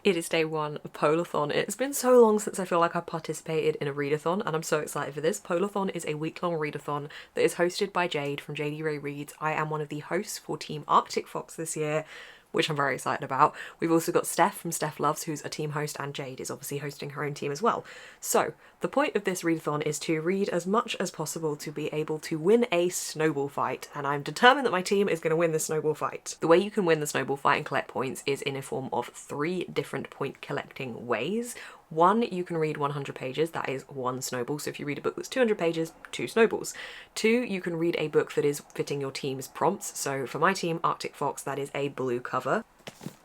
It is day one of Polarthon. It's been so long since I feel like I've participated in a readathon, and I'm so excited for this. Polarthon is a week-long readathon that is hosted by Jade from JD Ray Reads. I am one of the hosts for Team Arctic Fox this year, which I'm very excited about. We've also got Steph from Steph Loves, who's a team host, and Jade is obviously hosting her own team as well. So the point of this readathon is to read as much as possible to be able to win a snowball fight, and I'm determined that my team is going to win the snowball fight. The way you can win the snowball fight and collect points is in a form of 3 different point collecting ways. 1, you can read 100 pages, that is 1 snowball, so if you read a book that's 200 pages, 2 snowballs. 2, you can read a book that is fitting your team's prompts, so for my team, Arctic Fox, that is a blue cover.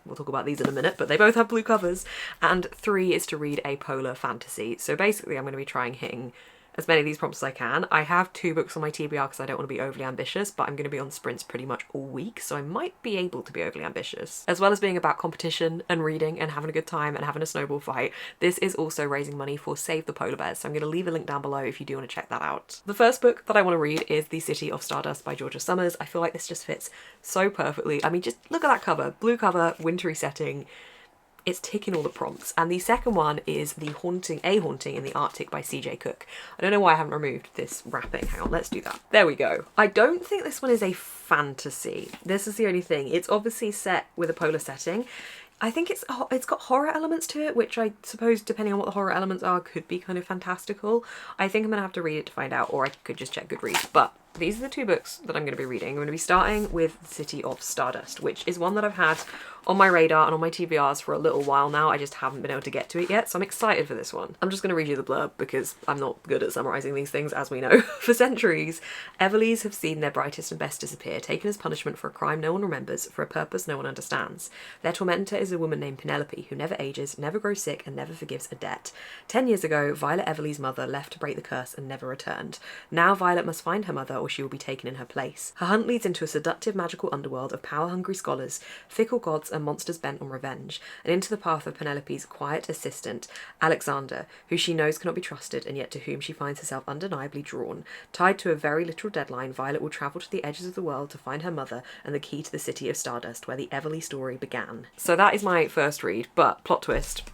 We'll talk about these in a minute, but they both have blue covers. And 3 is to read a polar fantasy. So basically I'm going to be trying hitting as many of these prompts as I can. I have 2 books on my TBR because I don't want to be overly ambitious, but I'm going to be on sprints pretty much all week, so I might be able to be overly ambitious. As well as being about competition and reading and having a good time and having a snowball fight, this is also raising money for Save the Polar Bears, so I'm going to leave a link down below if you do want to check that out. The first book that I want to read is The City of Stardust by Georgia Summers. I feel like this just fits so perfectly. I mean, just look at that cover. Blue cover, wintry setting. It's ticking all the prompts. And the second one is A Haunting in the Arctic by CJ Cook. I don't know why I haven't removed this wrapping. Hang on, let's do that. There we go. I don't think this one is a fantasy. This is the only thing. It's obviously set with a polar setting. I think it's got horror elements to it, which I suppose, depending on what the horror elements are, could be kind of fantastical. I think I'm going to have to read it to find out, or I could just check Goodreads. But these are the 2 books that I'm going to be reading. I'm going to be starting with The City of Stardust, which is one that I've had on my radar and on my TBRs for a little while now. I just haven't been able to get to it yet, so I'm excited for this one. I'm just going to read you the blurb because I'm not good at summarising these things, as we know. For centuries, Everleys have seen their brightest and best disappear, taken as punishment for a crime no one remembers, for a purpose no one understands. Their tormentor is a woman named Penelope, who never ages, never grows sick, and never forgives a debt. 10 years ago, Violet Everly's mother left to break the curse and never returned. Now Violet must find her mother, or she will be taken in her place. Her hunt leads into a seductive magical underworld of power-hungry scholars, fickle gods, and monsters bent on revenge, and into the path of Penelope's quiet assistant, Alexander, who she knows cannot be trusted and yet to whom she finds herself undeniably drawn. Tied to a very literal deadline, Violet will travel to the edges of the world to find her mother and the key to the City of Stardust, where the Everly story began. So that is my first read, but plot twist.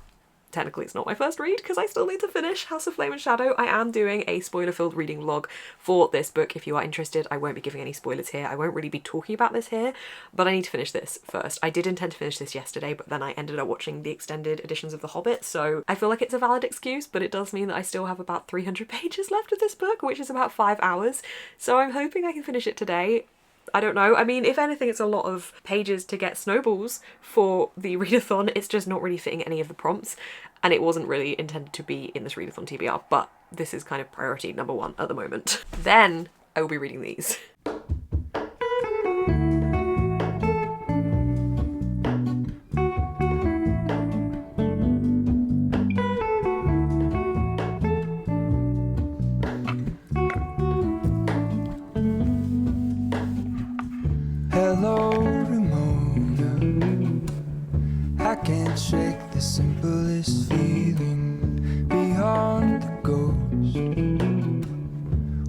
Technically it's not my first read because I still need to finish House of Flame and Shadow. I am doing a spoiler-filled reading vlog for this book if you are interested. I won't be giving any spoilers here. I won't really be talking about this here, but I need to finish this first. I did intend to finish this yesterday, but then I ended up watching the extended editions of The Hobbit, so I feel like it's a valid excuse, but it does mean that I still have about 300 pages left of this book, which is about 5 hours, so I'm hoping I can finish it today. I don't know. I mean, if anything, it's a lot of pages to get snowballs for the readathon. It's just not really fitting any of the prompts, and it wasn't really intended to be in this readathon TBR, but this is kind of priority number 1 at the moment. Then I will be reading these. Hello, Ramona. I can't shake the simplest feeling beyond the ghost.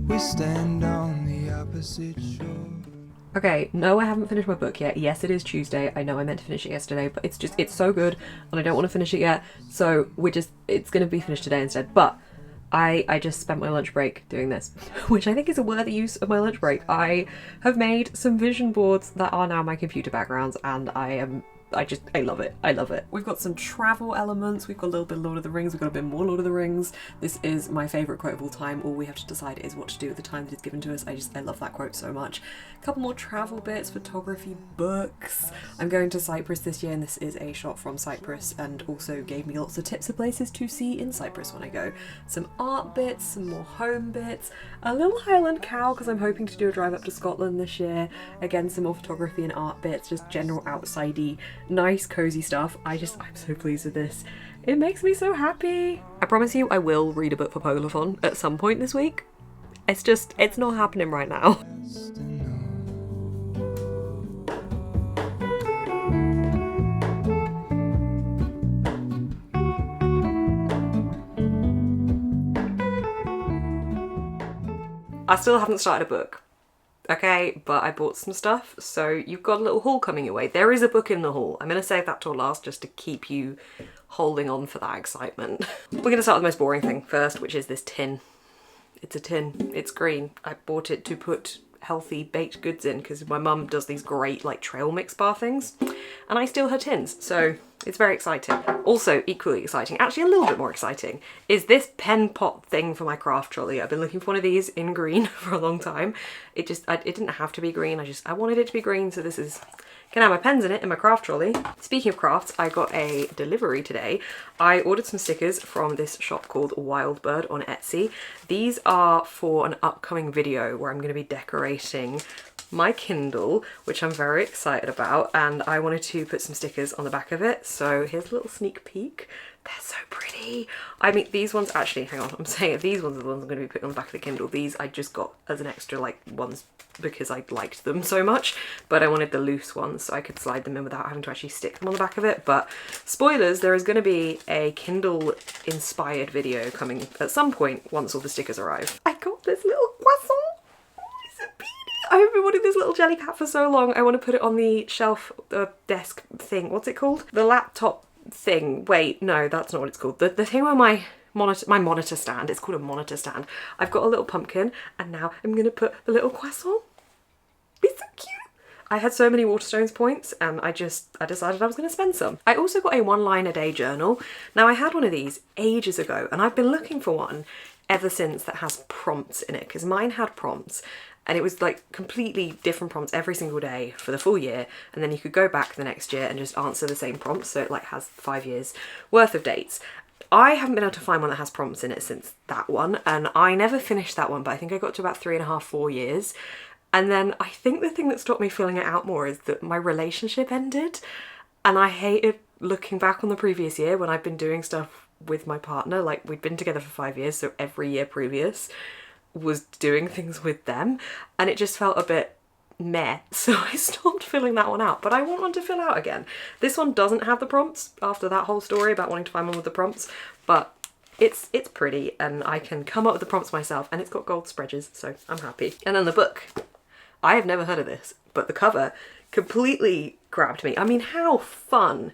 We stand on the opposite shore. Okay, no, I haven't finished my book yet. Yes, it is Tuesday. I know I meant to finish it yesterday, but it's so good and I don't want to finish it yet. So it's going to be finished today instead. But I just spent my lunch break doing this, which I think is a worthy use of my lunch break. I have made some vision boards that are now my computer backgrounds, and I love it. I love it. We've got some travel elements. We've got a little bit of Lord of the Rings. We've got a bit more Lord of the Rings. This is my favourite quote of all time. All we have to decide is what to do with the time that is given to us. I love that quote so much. A couple more travel bits, photography, books. I'm going to Cyprus this year, and this is a shot from Cyprus, and also gave me lots of tips of places to see in Cyprus when I go. Some art bits, some more home bits, a little Highland cow because I'm hoping to do a drive up to Scotland this year. Again, some more photography and art bits, just general outsidey, nice cozy stuff. I'm so pleased with this. It makes me so happy. I promise you I will read a book for Polarthon at some point this week. It's not happening right now. I still haven't started a book. okay, but I bought some stuff, so you've got a little haul coming your way. There is a book in the haul. I'm gonna save that till last just to keep you holding on for that excitement. We're gonna start with the most boring thing first, which is this tin. It's a tin, it's green. I bought it to put healthy baked goods in because my mum does these great like trail mix bar things and I steal her tins, so it's very exciting. Also equally exciting, actually a little bit more exciting, is this pen pot thing for my craft trolley. I've been looking for one of these in green for a long time. It didn't have to be green, I wanted it to be green, so this is can have my pens in it in my craft trolley. Speaking of crafts, I got a delivery today. I ordered some stickers from this shop called Wildbird on Etsy. These are for an upcoming video where I'm going to be decorating my Kindle, which I'm very excited about, and I wanted to put some stickers on the back of it. So here's a little sneak peek. They're so pretty. I mean, these ones actually, hang on, I'm saying these ones are the ones I'm going to be putting on the back of the Kindle. These I just got as an extra like ones because I liked them so much, but I wanted the loose ones so I could slide them in without having to actually stick them on the back of it. But spoilers, there is going to be a Kindle inspired video coming at some point once all the stickers arrive. I got this little croissant. It's a beanie. I've been wanting this little jelly cat for so long. I want to put it on the shelf, the desk thing. What's it called? The laptop thing. Wait, no, that's not what it's called. The thing where my monitor stand. It's called a monitor stand. I've got a little pumpkin and now I'm gonna put the little croissant. It's so cute. I had so many Waterstones points and I decided I was gonna spend some. I also got a 1 line a day journal. Now I had one of these ages ago and I've been looking for one ever since that has prompts in it, because mine had prompts and it was like completely different prompts every single day for the full year, and then you could go back the next year and just answer the same prompts, so it like has 5 years worth of dates. I haven't been able to find one that has prompts in it since that one, and I never finished that one, but I think I got to about 3.5, 4 years. And then I think the thing that stopped me filling it out more is that my relationship ended, and I hated looking back on the previous year when I've been doing stuff with my partner. Like, we'd been together for 5 years, so every year previous was doing things with them, and it just felt a bit meh, so I stopped filling that one out, but I want one to fill out again. This one doesn't have the prompts after that whole story about wanting to find one with the prompts, but it's pretty and I can come up with the prompts myself, and it's got gold spreads, so I'm happy. And then the book. I have never heard of this, but the cover completely grabbed me. I mean, how fun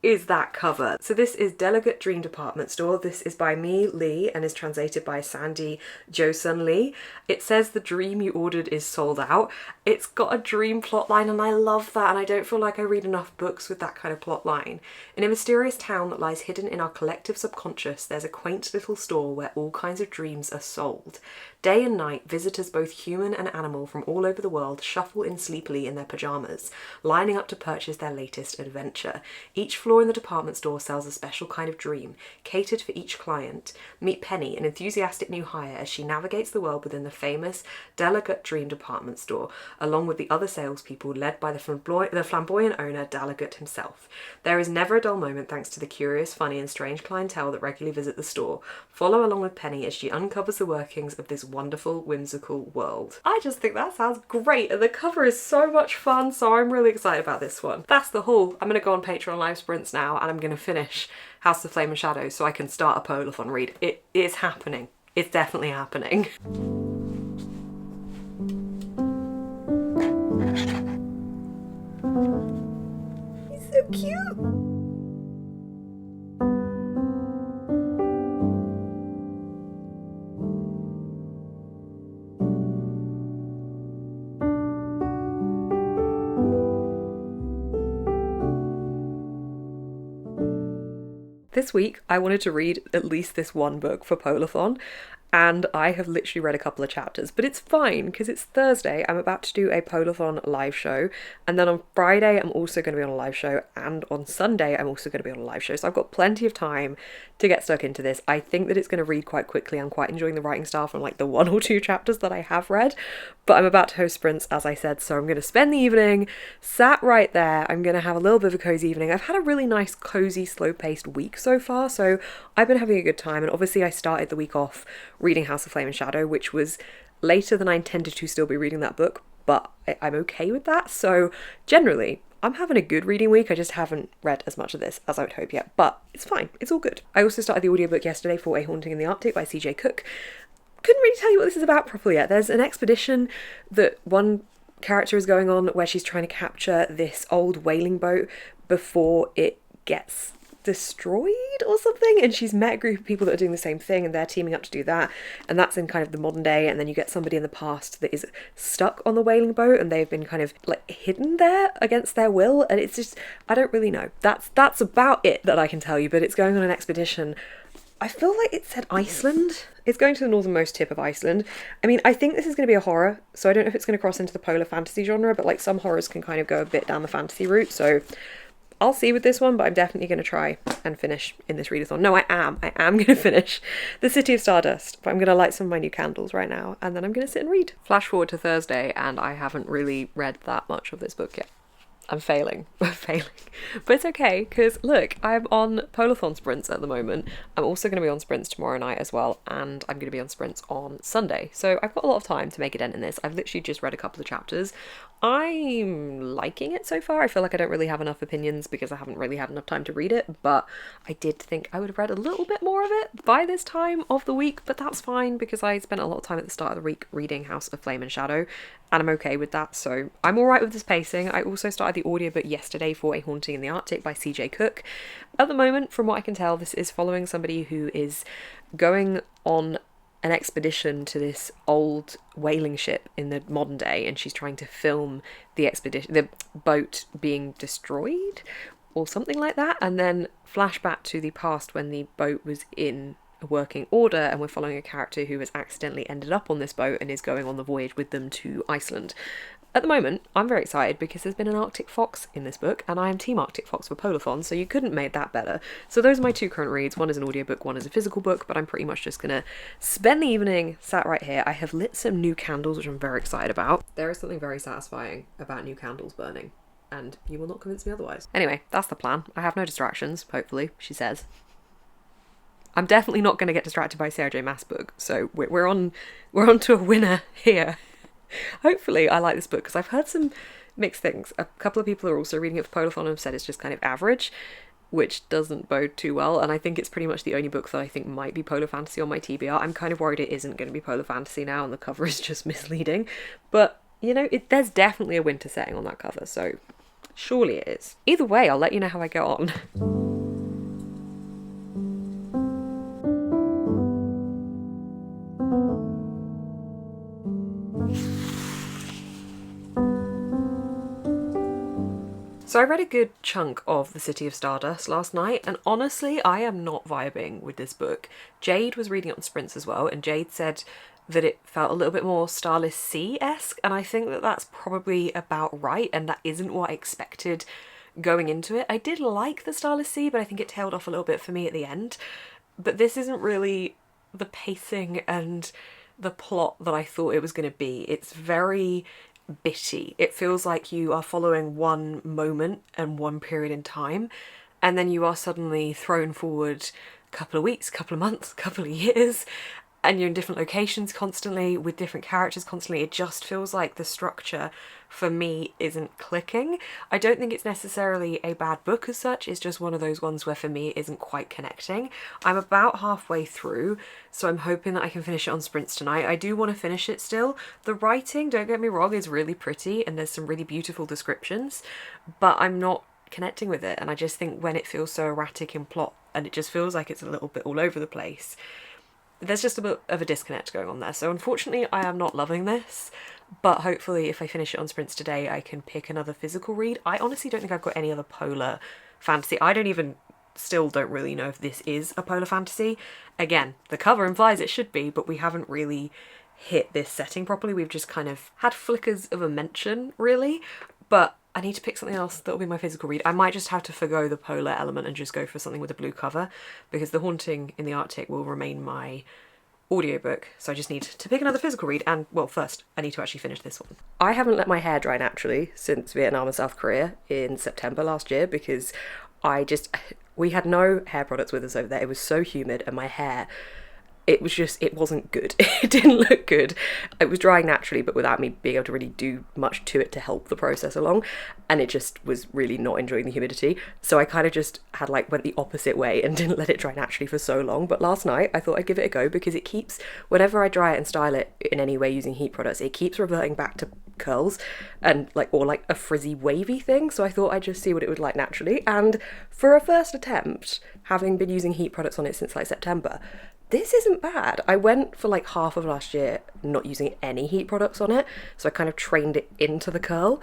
is that cover? So this is Delegate Dream Department Store. This is by me, Lee, and is translated by Sandy Josun Lee. It says the dream you ordered is sold out. It's got a dream plotline and I love that, and I don't feel like I read enough books with that kind of plotline. In a mysterious town that lies hidden in our collective subconscious, there's a quaint little store where all kinds of dreams are sold. Day and night, visitors both human and animal from all over the world shuffle in sleepily in their pyjamas, lining up to purchase their latest adventure. Each floor in the department store sells a special kind of dream, catered for each client. Meet Penny, an enthusiastic new hire, as she navigates the world within the famous Delegate Dream Department Store, along with the other salespeople led by the flamboyant owner, Delegate himself. There is never a dull moment thanks to the curious, funny and strange clientele that regularly visit the store. Follow along with Penny as she uncovers the workings of this wonderful, whimsical world. I just think that sounds great, and the cover is so much fun, so I'm really excited about this one. That's the haul. I'm going to go on Patreon live sprints now, and I'm going to finish House of Flame and Shadow so I can start a Polarthon read. It is happening. It's definitely happening. He's so cute. This week, I wanted to read at least this one book for Polarthon, and I have literally read a couple of chapters, but it's fine because it's Thursday. I'm about to do a Polarthon live show, and then on Friday I'm also going to be on a live show, and on Sunday I'm also going to be on a live show, so I've got plenty of time to get stuck into this. I think that it's going to read quite quickly. I'm quite enjoying the writing style from like the 1 or 2 chapters that I have read, but I'm about to host sprints, as I said, so I'm going to spend the evening sat right there. I'm going to have a little bit of a cozy evening. I've had a really nice, cozy, slow-paced week so far, so I've been having a good time, and obviously I started the week off reading House of Flame and Shadow, which was later than I intended to still be reading that book, but I'm okay with that. So generally, I'm having a good reading week. I just haven't read as much of this as I would hope yet, but it's fine. It's all good. I also started the audiobook yesterday for A Haunting in the Arctic by CJ Cook. couldn't really tell you what this is about properly yet. There's an expedition that one character is going on where she's trying to capture this old whaling boat before it gets destroyed or something, and she's met a group of people that are doing the same thing and they're teaming up to do that, and that's in kind of the modern day. And then you get somebody in the past that is stuck on the whaling boat and they've been kind of like hidden there against their will, and it's just, I don't really know. That's about it that I can tell you, but it's going on an expedition. I feel like it said Iceland. It's going to the northernmost tip of Iceland. I mean, I think this is going to be a horror, so I don't know if it's going to cross into the polar fantasy genre, but like some horrors can kind of go a bit down the fantasy route, so I'll see with this one, but I'm definitely going to try and finish in this readathon. No, I am going to finish The City of Stardust, but I'm going to light some of my new candles right now, and then I'm going to sit and read. Flash forward to Thursday, and I haven't really read that much of this book yet. I'm failing. But it's okay, because look, I'm on Polarthon sprints at the moment. I'm also going to be on sprints tomorrow night as well, and I'm going to be on sprints on Sunday. So I've got a lot of time to make a dent in this. I've literally just read a couple of chapters. I'm liking it so far. I feel like I don't really have enough opinions because I haven't really had enough time to read it, but I did think I would have read a little bit more of it by this time of the week, but that's fine because I spent a lot of time at the start of the week reading House of Flame and Shadow, and I'm okay with that, so I'm alright with this pacing. I also started the audiobook yesterday for A Haunting in the Arctic by CJ Cook. At the moment, from what I can tell, this is following somebody who is going on an expedition to this old whaling ship in the modern day, and she's trying to film the expedition, the boat being destroyed or something like that, and then flash back to the past when the boat was in a working order, and we're following a character who has accidentally ended up on this boat and is going on the voyage with them to Iceland. At the moment, I'm very excited because there's been an Arctic Fox in this book, and I am Team Arctic Fox for Polarthon, so you couldn't make that better. So those are my two current reads. One is an audiobook, one is a physical book, but I'm pretty much just gonna spend the evening sat right here. I have lit some new candles, which I'm very excited about. There is something very satisfying about new candles burning, and you will not convince me otherwise. Anyway, that's the plan. I have no distractions, hopefully, she says. I'm definitely not going to get distracted by Sarah J. Maas' book, so we're on to a winner here. Hopefully I like this book, because I've heard some mixed things. A couple of people are also reading it for Polarthon and have said it's just kind of average, which doesn't bode too well, and I think it's pretty much the only book that I think might be polar fantasy on my TBR. I'm kind of worried it isn't going to be polar fantasy now, and the cover is just misleading, but, you know, there's definitely a winter setting on that cover, so surely it is. Either way, I'll let you know how I go on. So I read a good chunk of The City of Stardust last night, and honestly, I am not vibing with this book. Jade was reading it on sprints as well, and Jade said that it felt a little bit more Starless Sea-esque, and I think that that's probably about right, and that isn't what I expected going into it. I did like the Starless Sea, but I think it tailed off a little bit for me at the end. But this isn't really the pacing and the plot that I thought it was going to be. It's very bitty. It feels like you are following one moment and one period in time, and then you are suddenly thrown forward a couple of weeks, couple of months, couple of years, and you're in different locations constantly with different characters constantly. It just feels like the structure for me isn't clicking. I don't think it's necessarily a bad book as such, it's just one of those ones where for me it isn't quite connecting. I'm about halfway through, so I'm hoping that I can finish it on sprints tonight. I do want to finish it still. The writing, don't get me wrong, is really pretty and there's some really beautiful descriptions, but I'm not connecting with it, and I just think when it feels so erratic in plot and it just feels like it's a little bit all over the place, there's just a bit of a disconnect going on there. So unfortunately I am not loving this, but hopefully if I finish it on sprints today I can pick another physical read. I honestly don't think I've got any other polar fantasy. I still don't really know if this is a polar fantasy. Again, the cover implies it should be, but we haven't really hit this setting properly. We've just kind of had flickers of a mention, really, but I need to pick something else that will be my physical read. I might just have to forgo the polar element and just go for something with a blue cover, because The Haunting in the Arctic will remain my audiobook, so I just need to pick another physical read, and, well, first, I need to actually finish this one. I haven't let my hair dry naturally since Vietnam and South Korea in September last year, because we had no hair products with us over there. It was so humid, and my hair it wasn't good. It didn't look good. It was drying naturally, but without me being able to really do much to it to help the process along. And it just was really not enjoying the humidity. So I kind of just had went the opposite way and didn't let it dry naturally for so long. But last night I thought I'd give it a go, because it keeps, whenever I dry it and style it in any way using heat products, it keeps reverting back to curls and or a frizzy wavy thing. So I thought I'd just see what it would like naturally. And for a first attempt, having been using heat products on it since September, this isn't bad. I went for half of last year not using any heat products on it, so I kind of trained it into the curl,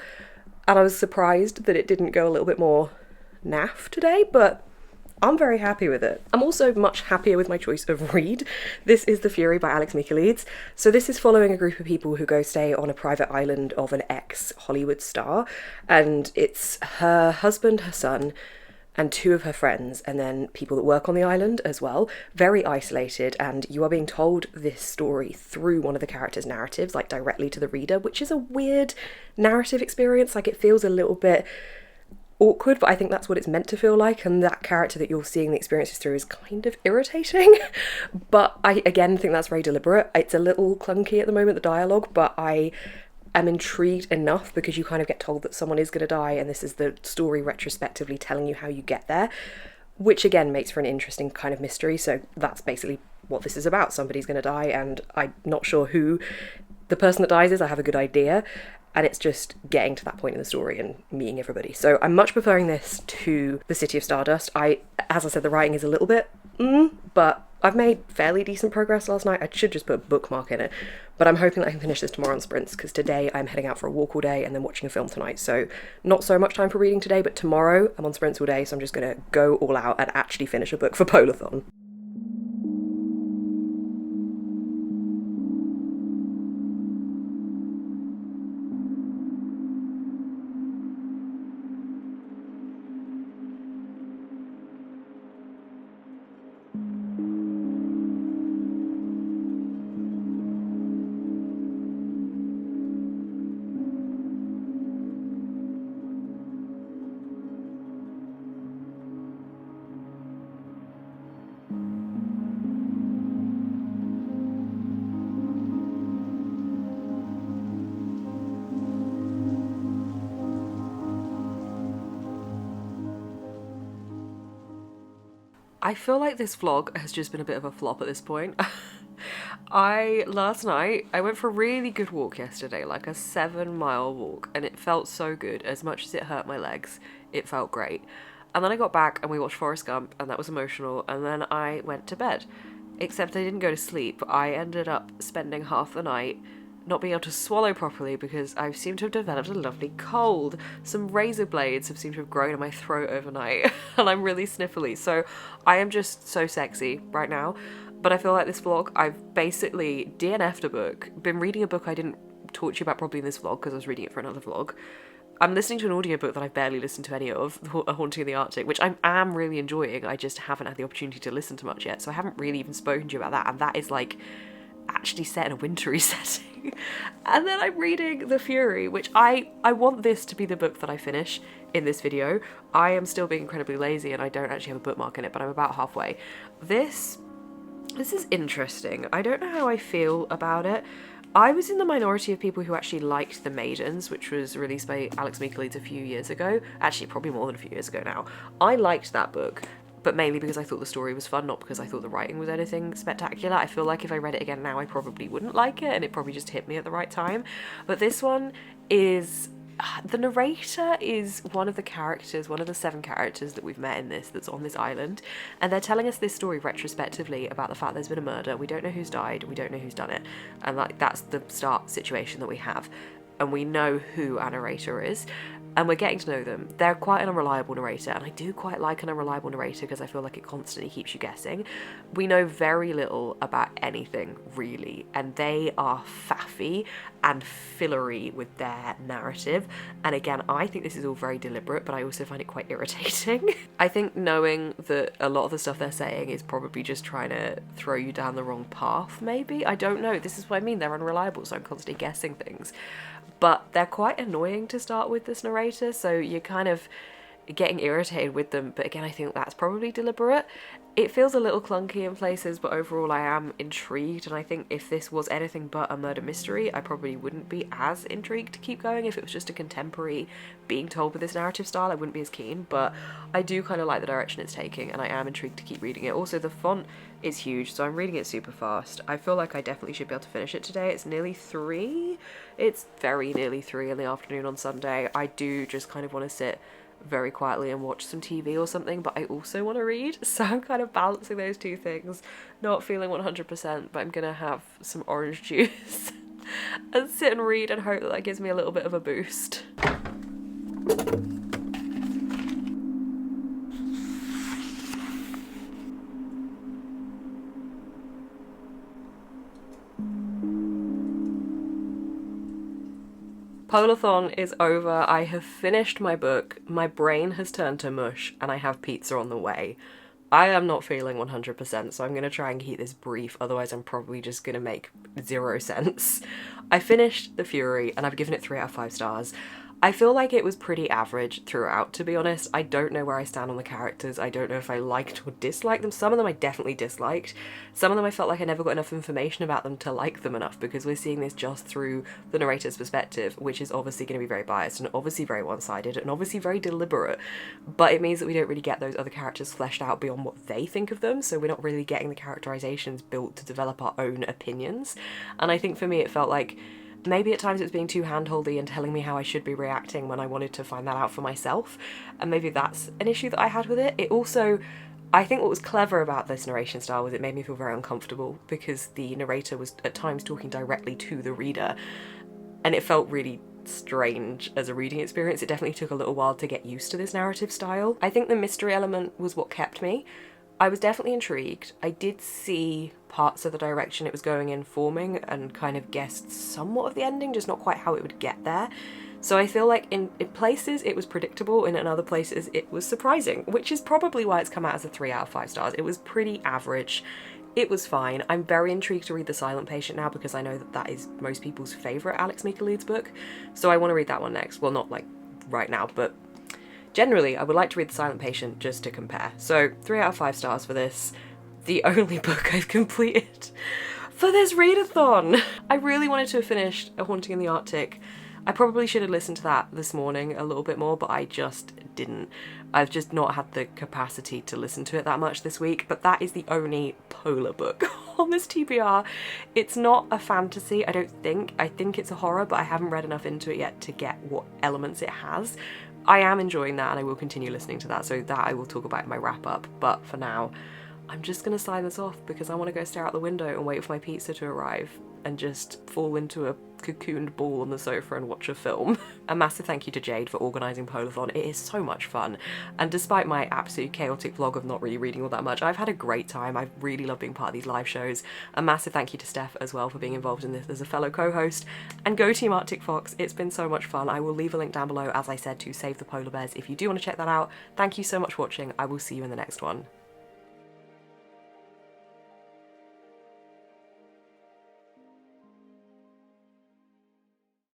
and I was surprised that it didn't go a little bit more naff today, but I'm very happy with it. I'm also much happier with my choice of read. This is The Fury by Alex Michaelides. So this is following a group of people who go stay on a private island of an ex-Hollywood star, and it's her husband, her son, and 2 of her friends, and then people that work on the island as well. Very isolated, and you are being told this story through one of the characters' narratives, directly to the reader, which is a weird narrative experience. It feels a little bit awkward, but I think that's what it's meant to feel like, and that character that you're seeing the experiences through is kind of irritating. But I, again, think that's very deliberate. It's a little clunky at the moment, the dialogue, but I am intrigued enough because you kind of get told that someone is going to die, and this is the story retrospectively telling you how you get there, which again makes for an interesting kind of mystery. So that's basically what this is about. Somebody's going to die, and I'm not sure who the person that dies is. I have a good idea, and it's just getting to that point in the story and meeting everybody. So I'm much preferring this to The City of Stardust. As I said, the writing is a little bit but I've made fairly decent progress last night. I should just put a bookmark in it, but I'm hoping that I can finish this tomorrow on sprints, because today I'm heading out for a walk all day and then watching a film tonight, so not so much time for reading today, but tomorrow I'm on sprints all day, so I'm just going to go all out and actually finish a book for Polarthon. I feel like this vlog has just been a bit of a flop at this point. Last night, I went for a really good walk yesterday, like a 7-mile walk, and it felt so good. As much as it hurt my legs, it felt great. And then I got back and we watched Forrest Gump, and that was emotional, and then I went to bed. Except I didn't go to sleep. I ended up spending half the night not being able to swallow properly because I seem to have developed a lovely cold. Some razor blades have seemed to have grown in my throat overnight and I'm really sniffly. So I am just so sexy right now. But I feel like this vlog, I've basically DNF'd a book, been reading a book I didn't talk to you about probably in this vlog because I was reading it for another vlog. I'm listening to an audiobook that I've barely listened to any of, A Haunting in the Arctic, which I am really enjoying. I just haven't had the opportunity to listen to much yet. So I haven't really even spoken to you about that. And that is actually set in a wintry setting. And then I'm reading The Fury, which I want this to be the book that I finish in this video. I am still being incredibly lazy and I don't actually have a bookmark in it, but I'm about halfway. This is interesting. I don't know how I feel about it. I was in the minority of people who actually liked The Maidens, which was released by Alex Michaelides a few years ago. Actually, probably more than a few years ago now. I liked that book, but mainly because I thought the story was fun, not because I thought the writing was anything spectacular. I feel like if I read it again now, I probably wouldn't like it, and it probably just hit me at the right time. But this one is... the narrator is one of the characters, one of the 7 characters that we've met in this, that's on this island, and they're telling us this story retrospectively about the fact there's been a murder. We don't know who's died, we don't know who's done it, and that's the start situation that we have, and we know who our narrator is, and we're getting to know them. They're quite an unreliable narrator, and I do quite like an unreliable narrator because I feel like it constantly keeps you guessing. We know very little about anything, really, and they are faffy and fillery with their narrative. And again, I think this is all very deliberate, but I also find it quite irritating. I think knowing that a lot of the stuff they're saying is probably just trying to throw you down the wrong path, maybe? I don't know. This is what I mean. They're unreliable, so I'm constantly guessing things. But they're quite annoying to start with, this narrator, so you kind of... getting irritated with them, but again, I think that's probably deliberate. It feels a little clunky in places, but overall I am intrigued, and I think if this was anything but a murder mystery, I probably wouldn't be as intrigued to keep going. If it was just a contemporary being told with this narrative style, I wouldn't be as keen, but I do kind of like the direction it's taking, and I am intrigued to keep reading it. Also, the font is huge, so I'm reading it super fast. I feel like I definitely should be able to finish it today. It's nearly 3. It's very nearly 3 in the afternoon on Sunday. I do just kind of want to sit very quietly and watch some TV or something, but I also want to read, so I'm kind of balancing those two things. Not feeling 100%, but I'm gonna have some orange juice and sit and read and hope that that gives me a little bit of a boost. Polarthon is over. I have finished my book, my brain has turned to mush, and I have pizza on the way. I am not feeling 100%, so I'm going to try and keep this brief, otherwise I'm probably just going to make 0 sense. I finished The Fury, and I've given it 3 out of 5 stars. I feel like it was pretty average throughout, to be honest. I don't know where I stand on the characters. I don't know if I liked or disliked them. Some of them I definitely disliked. Some of them I felt like I never got enough information about them to like them enough, because we're seeing this just through the narrator's perspective, which is obviously going to be very biased and obviously very one-sided and obviously very deliberate. But it means that we don't really get those other characters fleshed out beyond what they think of them, so we're not really getting the characterizations built to develop our own opinions. And I think for me it felt like maybe at times it was being too handholdy and telling me how I should be reacting when I wanted to find that out for myself, and maybe that's an issue that I had with it. It also, I think what was clever about this narration style was it made me feel very uncomfortable, because the narrator was at times talking directly to the reader, and it felt really strange as a reading experience. It definitely took a little while to get used to this narrative style. I think the mystery element was what kept me. I was definitely intrigued. I did see parts of the direction it was going in forming and kind of guessed somewhat of the ending, just not quite how it would get there. So I feel like in places it was predictable, and in other places it was surprising, which is probably why it's come out as a 3 out of 5 stars. It was pretty average. It was fine. I'm very intrigued to read The Silent Patient now, because I know that that is most people's favourite Alex Michalid's book, so I want to read that one next. Well, not like right now, but generally, I would like to read The Silent Patient just to compare. So 3 out of 5 stars for this. The only book I've completed for this readathon. I really wanted to have finished A Haunting in the Arctic. I probably should have listened to that this morning a little bit more, but I just didn't. I've just not had the capacity to listen to it that much this week, but that is the only polar book on this TBR. It's not a fantasy, I don't think. I think it's a horror, but I haven't read enough into it yet to get what elements it has. I am enjoying that, and I will continue listening to that, so that I will talk about in my wrap up, but for now, I'm just gonna sign this off because I want to go stare out the window and wait for my pizza to arrive and just fall into a cocooned ball on the sofa and watch a film. A massive thank you to Jade for organising Polarthon. It is so much fun, and despite my absolute chaotic vlog of not really reading all that much, I've had a great time. I really love being part of these live shows. A massive thank you to Steph as well for being involved in this as a fellow co-host, and go Team Arctic Fox. It's been so much fun. I will leave a link down below, as I said, to Save the Polar Bears if you do want to check that out. Thank you so much for watching. I will see you in the next one.